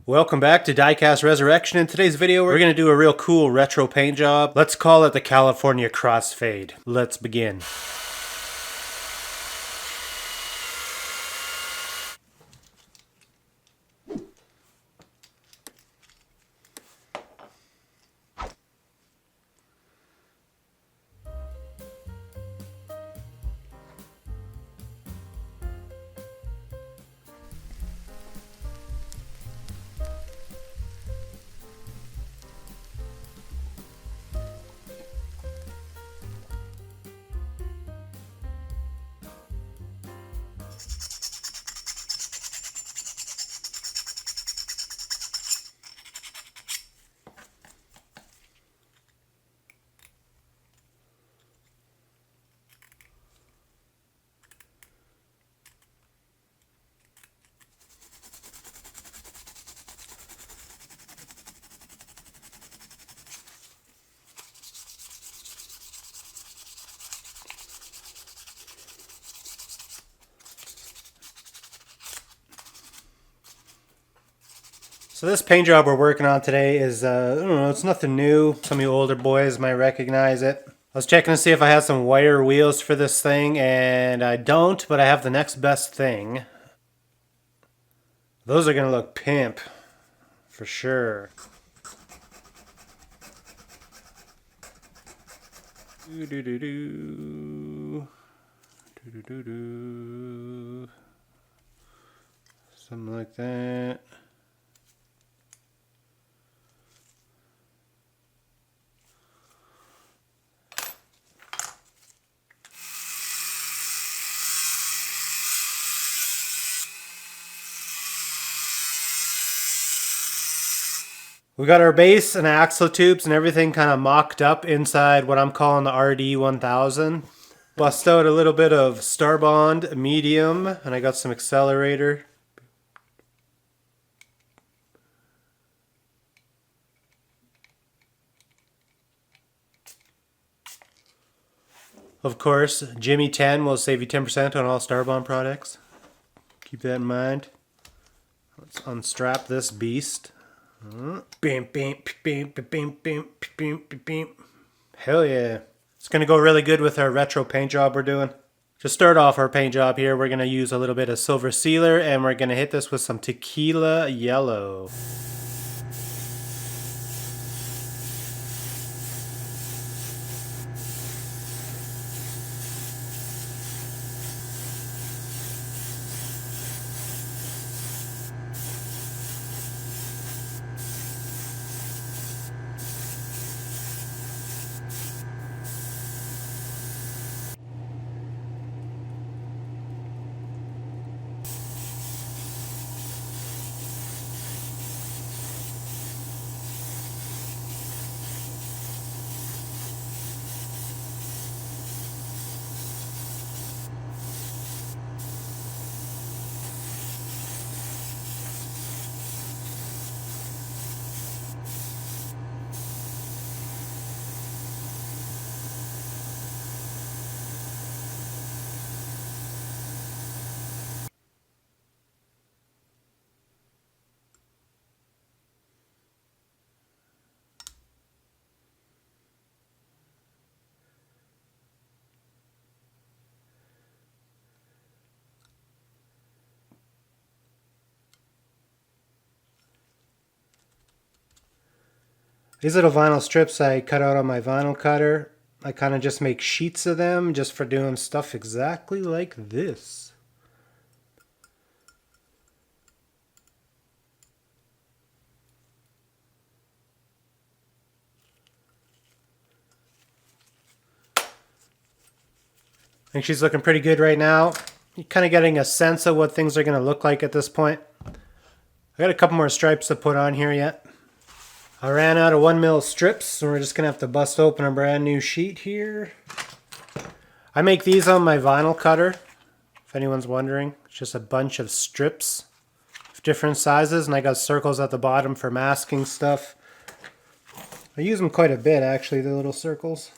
Welcome back to Diecast Resurrection. In today's video, we're going to do a real cool retro paint job. Let's call it the California Crossfade. Let's begin. So this paint job we're working on today is, I don't know, it's nothing new. Some of you older boys might recognize it. I was checking to see if I had some wire wheels for this thing, and I don't, but I have the next best thing. Those are going to look pimp, for sure. Do-do-do-do. Do-do-do-do. Something like that. We got our base and axle tubes and everything kind of mocked up inside what I'm calling the RD1000. Bust out a little bit of Starbond medium, and I got some accelerator. Of course, Jimmy 10 will save you 10% on all Starbond products. Keep that in mind. Let's unstrap this beast. Bam, bam, bam, bam, bam, bam, bam. Hell yeah. It's going to go really good with our retro paint job we're doing. To start off our paint job here, we're going to use a little bit of silver sealer, and we're going to hit this with some tequila yellow. These little vinyl strips I cut out on my vinyl cutter, I kind of just make sheets of them just for doing stuff exactly like this. I think she's looking pretty good right now. You're kind of getting a sense of what things are going to look like at this point. I got a couple more stripes to put on here yet. I ran out of 1mm strips, so we're just going to have to bust open a brand new sheet here. I make these on my vinyl cutter, if anyone's wondering. It's just a bunch of strips of different sizes, and I got circles at the bottom for masking stuff. I use them quite a bit, actually, the little circles.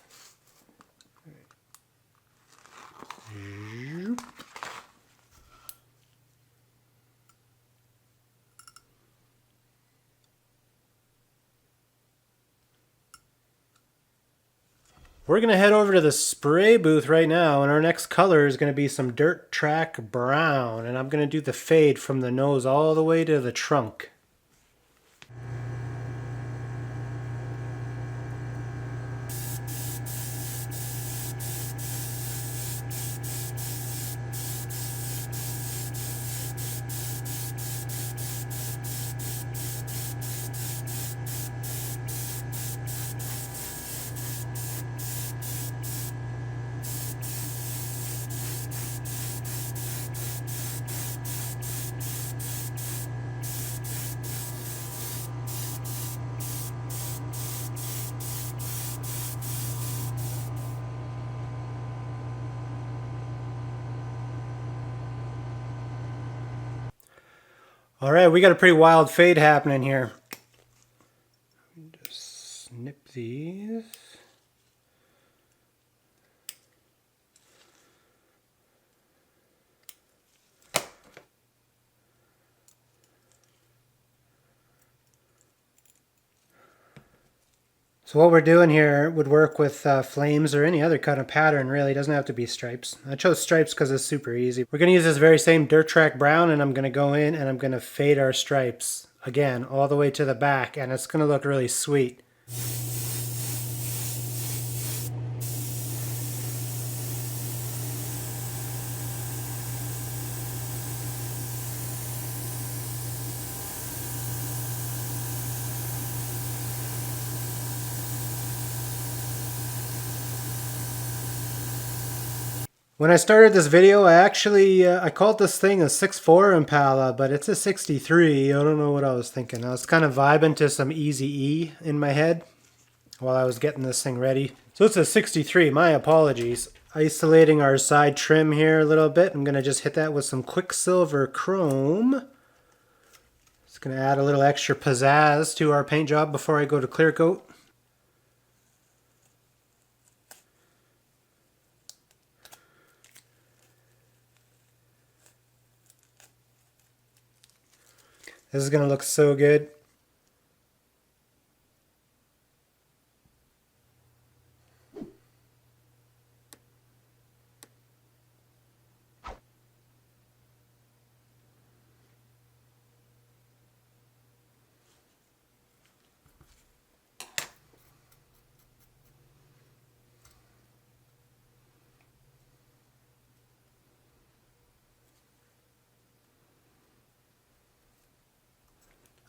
We're going to head over to the spray booth right now, and our next color is going to be some Dirt Track Brown, and I'm going to do the fade from the nose all the way to the trunk. All right, we got a pretty wild fade happening here. Just snip these. So what we're doing here would work with flames or any other kind of pattern, really. It doesn't have to be stripes. I chose stripes because it's super easy. We're going to use this very same Dirt Track Brown, and I'm going to go in and I'm going to fade our stripes, again, all the way to the back, and it's going to look really sweet. When I started this video, I called this thing a 6.4 Impala, but it's a 63. I don't know what I was thinking. I was kind of vibing to some Eazy-E in my head while I was getting this thing ready. So it's a 63, my apologies. Isolating our side trim here a little bit. I'm going to just hit that with some Quicksilver Chrome. It's going to add a little extra pizzazz to our paint job before I go to clear coat. This is going to look so good.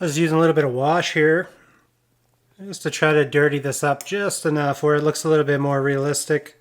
I was using a little bit of wash here just to try to dirty this up just enough where it looks a little bit more realistic.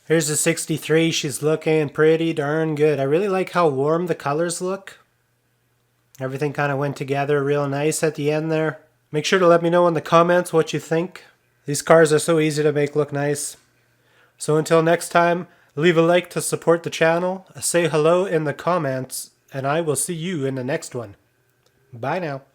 Here's the 63. She's looking pretty darn good. I really like how warm the colors look. Everything kind of went together real nice at the end there. Make sure to let me know in the comments what you think. These cars are so easy to make look nice. So until next time, leave a like to support the channel, say hello in the comments, and I will see you in the next one. Bye now.